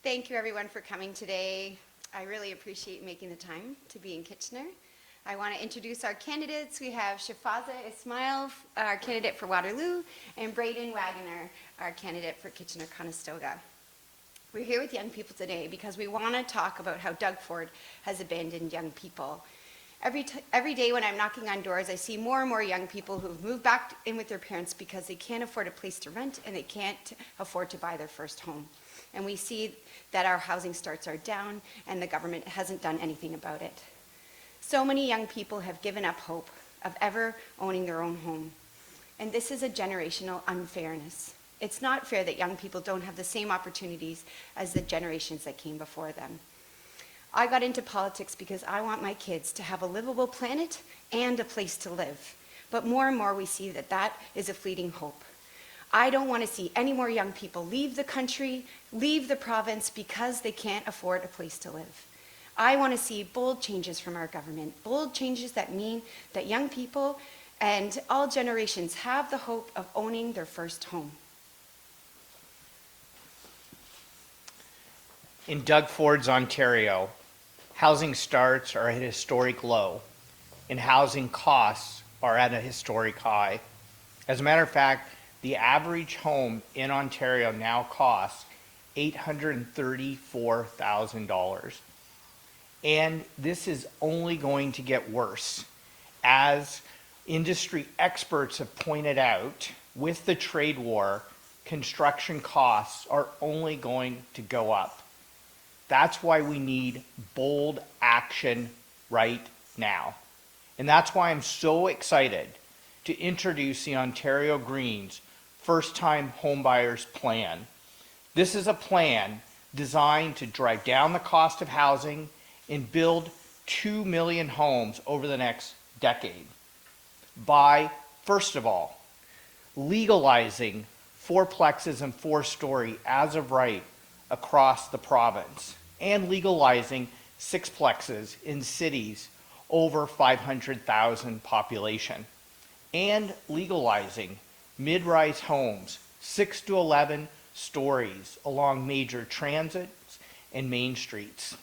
Thank you everyone for coming today. I really appreciate making the time to be in Kitchener. I want to introduce our candidates. We have Shafaza Ismail, our candidate for Waterloo, and Braden Wagoner, our candidate for Kitchener-Conestoga. We're here with young people today because we want to talk about how Doug Ford has abandoned young people. Every day when I'm knocking on doors, I see more and more young people who've moved back in with their parents because they can't afford a place to rent and they can't afford to buy their first home. And we see that our housing starts are down and the government hasn't done anything about it. So many young people have given up hope of ever owning their own home. And this is a generational unfairness. It's not fair that young people don't have the same opportunities as the generations that came before them. I got into politics because I want my kids to have a livable planet and a place to live. But more and more we see that that is a fleeting hope. I don't want to see any more young people leave the country, leave the province because they can't afford a place to live. I want to see bold changes from our government, bold changes that mean that young people and all generations have the hope of owning their first home. In Doug Ford's Ontario, housing starts are at a historic low, and housing costs are at a historic high. As a matter of fact, the average home in Ontario now costs $834,000. And this is only going to get worse. As industry experts have pointed out, with the trade war, construction costs are only going to go up. That's why we need bold action right now. And that's why I'm so excited to introduce the Ontario Greens First-Time Homebuyers Plan. This is a plan designed to drive down the cost of housing and build 2 million homes over the next decade by, first of all, legalizing fourplexes and four-story as of right across the province, and legalizing sixplexes in cities over 500,000 population, and legalizing mid-rise homes 6 to 11 stories along major transits and main streets.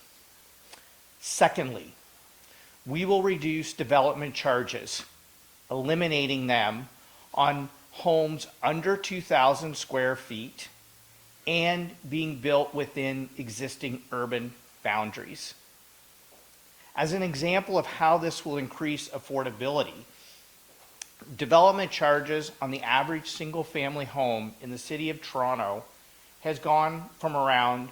Secondly, we will reduce development charges, eliminating them on homes under 2,000 square feet and being built within existing urban boundaries. As an example of how this will increase affordability, development charges on the average single-family home in the city of Toronto has gone from around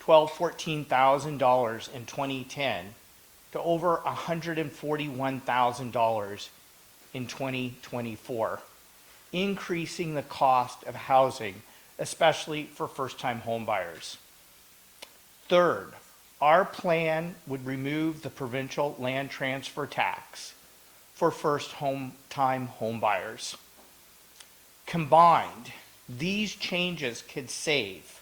$12,000, $14,000 in 2010 to over $141,000 in 2024, increasing the cost of housing, especially for first-time homebuyers. Third, our plan would remove the provincial land transfer tax for first-time homebuyers. Combined, these changes could save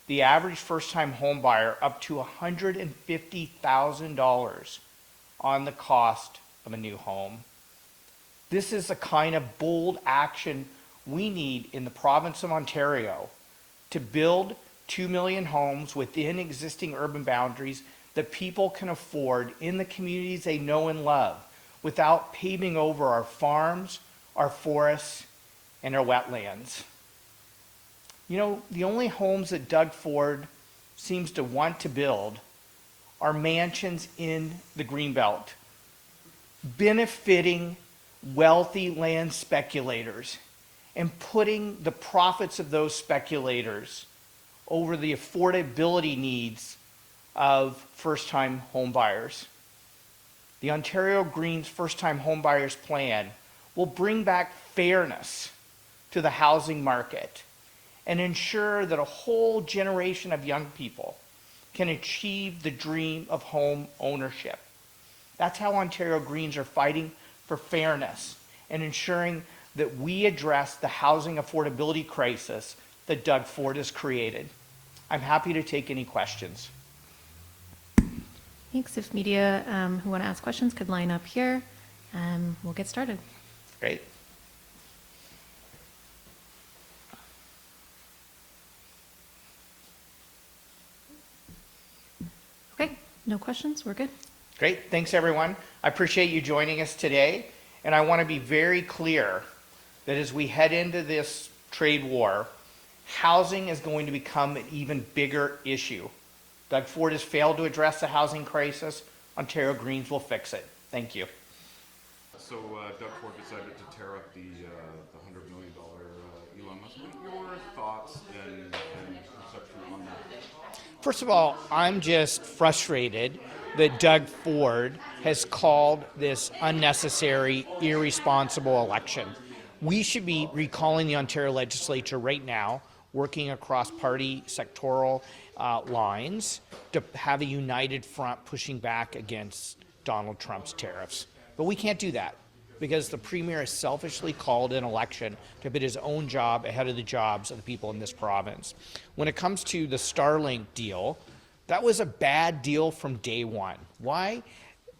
the average first-time homebuyer up to $150,000 on the cost of a new home. This is the kind of bold action we need in the province of Ontario to build 2 million homes within existing urban boundaries that people can afford in the communities they know and love without paving over our farms, our forests, and our wetlands. You know, the only homes that Doug Ford seems to want to build are mansions in the Greenbelt, benefiting wealthy land speculators and putting the profits of those speculators over the affordability needs of first-time homebuyers. The Ontario Greens First-Time Homebuyers Plan will bring back fairness to the housing market and ensure that a whole generation of young people can achieve the dream of home ownership. That's how Ontario Greens are fighting for fairness and ensuring that we address the housing affordability crisis that Doug Ford has created. I'm happy to take any questions. Thanks. If media who want to ask questions could line up here, we'll get started. Great. No questions? We're good. Great, thanks everyone. I appreciate you joining us today, and I want to be very clear that as we head into this trade war, housing is going to become an even bigger issue. Doug Ford has failed to address the housing crisis. Ontario Greens will fix it. Thank you. So Doug Ford decided to tear up the $100 million Elon Musk. What are your thoughts and perception on that? First of all, I'm just frustrated that Doug Ford has called this unnecessary, irresponsible election. We should be recalling the Ontario legislature right now, working across party sectoral lines to have a united front pushing back against Donald Trump's tariffs. But we can't do that because the premier has selfishly called an election to put his own job ahead of the jobs of the people in this province. When it comes to the Starlink deal, that was a bad deal from day one. Why?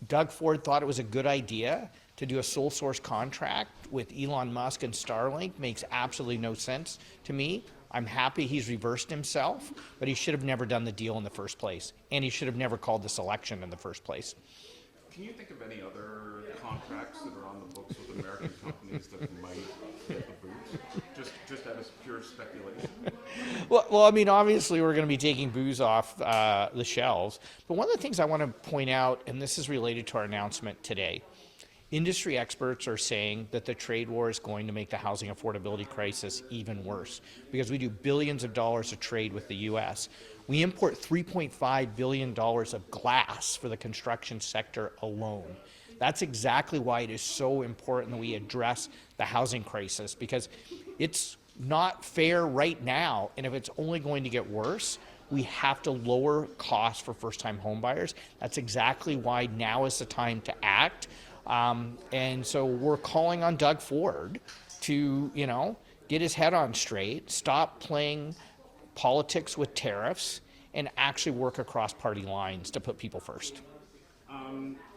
Doug Ford thought it was a good idea to do a sole source contract with Elon Musk and Starlink makes absolutely no sense to me. I'm happy he's reversed himself, but he should have never done the deal in the first place, and he should have never called this election in the first place. Can you think of any other contracts that are on the books with American companies that might get the boost? Just out of pure speculation? Well, I mean, obviously we're going to be taking booze off the shelves, but one of the things I want to point out, and this is related to our announcement today, industry experts are saying that the trade war is going to make the housing affordability crisis even worse because we do billions of dollars of trade with the U.S. We import $3.5 billion of glass for the construction sector alone. That's exactly why it is so important that we address the housing crisis because it's not fair right now, and if it's only going to get worse, we have to lower costs for first-time homebuyers. That's exactly why now is the time to act. And so we're calling on Doug Ford to, get his head on straight, stop playing politics with tariffs, and actually work across party lines to put people first.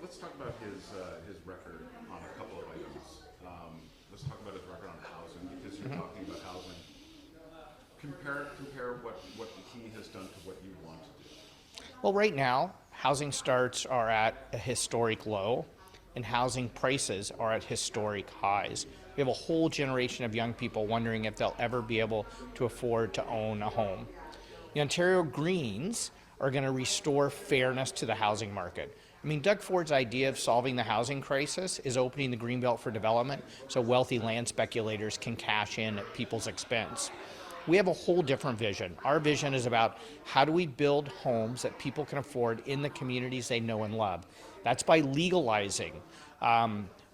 Let's talk about his record on a couple of items. Let's talk about his record on housing because you're talking about housing. Compare what he has done to what you want to do. Well, right now, housing starts are at a historic low, and housing prices are at historic highs. We have a whole generation of young people wondering if they'll ever be able to afford to own a home. The Ontario Greens are going to restore fairness to the housing market. I mean, Doug Ford's idea of solving the housing crisis is opening the Greenbelt for development so wealthy land speculators can cash in at people's expense. We have a whole different vision. Our vision is about how do we build homes that people can afford in the communities they know and love. That's by legalizing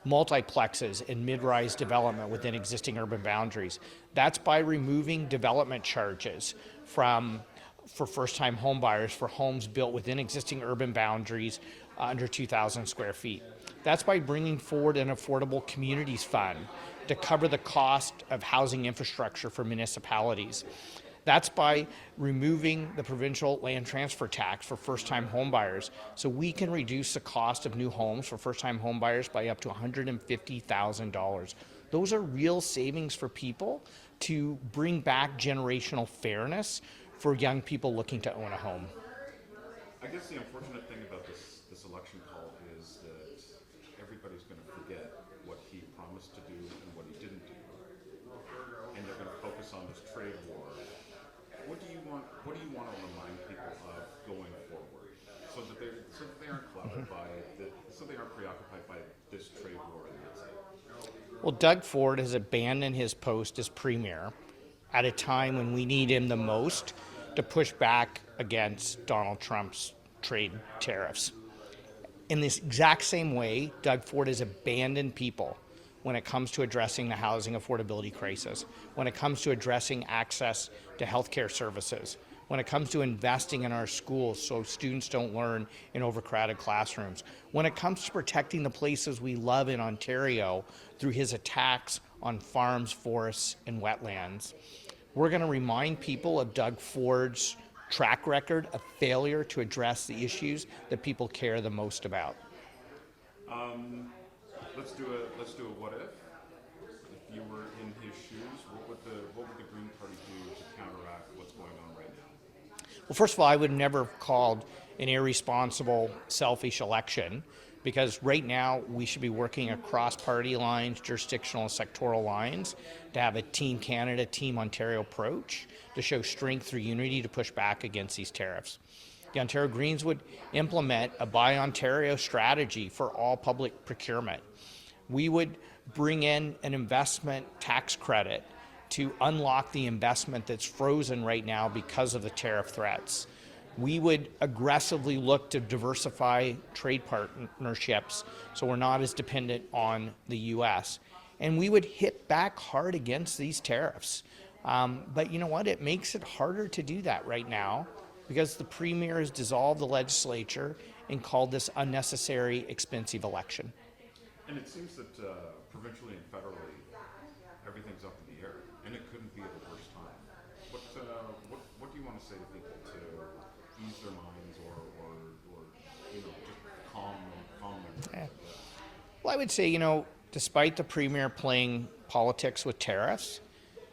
multiplexes and mid-rise development within existing urban boundaries. That's by removing development charges for first-time home buyers for homes built within existing urban boundaries under 2,000 square feet. That's by bringing forward an affordable communities fund to cover the cost of housing infrastructure for municipalities. That's by removing the provincial land transfer tax for first-time homebuyers so we can reduce the cost of new homes for first-time homebuyers by up to $150,000. Those are real savings for people to bring back generational fairness for young people looking to own a home. I guess the unfortunate thing about this election call is that everybody's going to forget what he promised to do and what he didn't do, and they're going to focus on this trade war. What do you want to remind people of going forward, so that they aren't clouded by so they aren't preoccupied by this trade war and that's it? Well, Doug Ford has abandoned his post as premier at a time when we need him the most to push back against Donald Trump's trade tariffs. In this exact same way, Doug Ford has abandoned people when it comes to addressing the housing affordability crisis, when it comes to addressing access to healthcare services, when it comes to investing in our schools so students don't learn in overcrowded classrooms, when it comes to protecting the places we love in Ontario through his attacks on farms, forests, and wetlands. We're going to remind people of Doug Ford's track record of failure to address the issues that people care the most about. Let's do a what if. If you were in his shoes, what would the Green Party do to counteract what's going on right now? Well, first of all, I would never have called an irresponsible, selfish election, because right now we should be working across party lines, jurisdictional and sectoral lines, to have a Team Canada, Team Ontario approach to show strength through unity to push back against these tariffs. The Ontario Greens would implement a Buy Ontario strategy for all public procurement. We would bring in an investment tax credit to unlock the investment that's frozen right now because of the tariff threats. We would aggressively look to diversify trade partnerships so we're not as dependent on the U.S. And we would hit back hard against these tariffs. But you know what? It makes it harder to do that right now because the Premier has dissolved the legislature and called this unnecessary, expensive election. And it seems that provincially and federally, everything's up in the air, and it couldn't be at a worse time. What do you want to say to people to ease their minds or you know, just calm them? Yeah. Well, I would say, you know, despite the Premier playing politics with tariffs,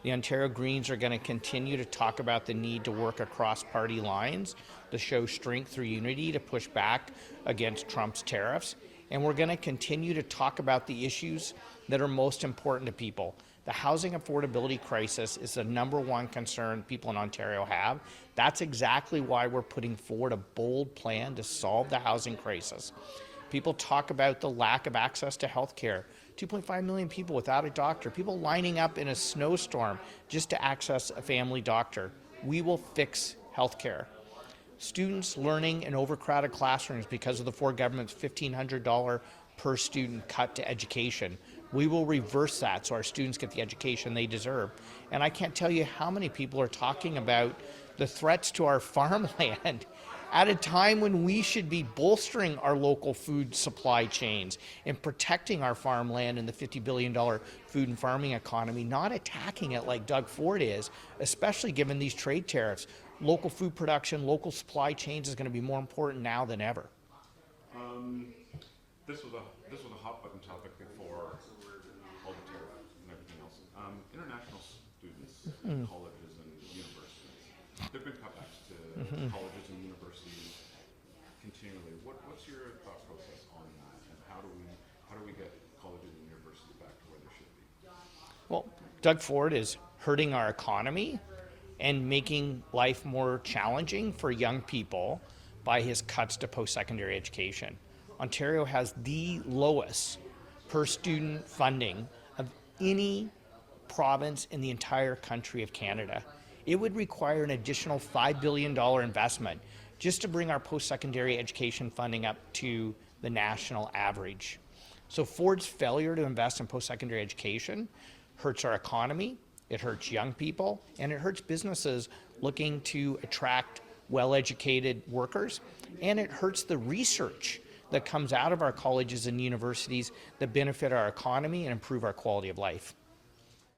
the Ontario Greens are going to continue to talk about the need to work across party lines to show strength through unity to push back against Trump's tariffs. And we're going to continue to talk about the issues that are most important to people. The housing affordability crisis is the #1 concern people in Ontario have. That's exactly why we're putting forward a bold plan to solve the housing crisis. People talk about the lack of access to health care. 2.5 million people without a doctor, people lining up in a snowstorm just to access a family doctor. We will fix health care. Students learning in overcrowded classrooms because of the Ford government's $1,500 per student cut to education. We will reverse that so our students get the education they deserve. And I can't tell you how many people are talking about the threats to our farmland at a time when we should be bolstering our local food supply chains and protecting our farmland and the $50 billion food and farming economy, not attacking it like Doug Ford is, especially given these trade tariffs. Local food production, local supply chains is going to be more important now than ever. This was a hot button topic before all the tariff and everything else. International students, colleges and universities. There've been cutbacks to colleges and universities continually. What's your thought process on that, and how do we get colleges and universities back to where they should be? Well, Doug Ford is hurting our economy and making life more challenging for young people by his cuts to post-secondary education. Ontario has the lowest per student funding of any province in the entire country of Canada. It would require an additional $5 billion investment just to bring our post-secondary education funding up to the national average. So Ford's failure to invest in post-secondary education hurts our economy, it hurts young people, and it hurts businesses looking to attract well-educated workers, and it hurts the research that comes out of our colleges and universities that benefit our economy and improve our quality of life.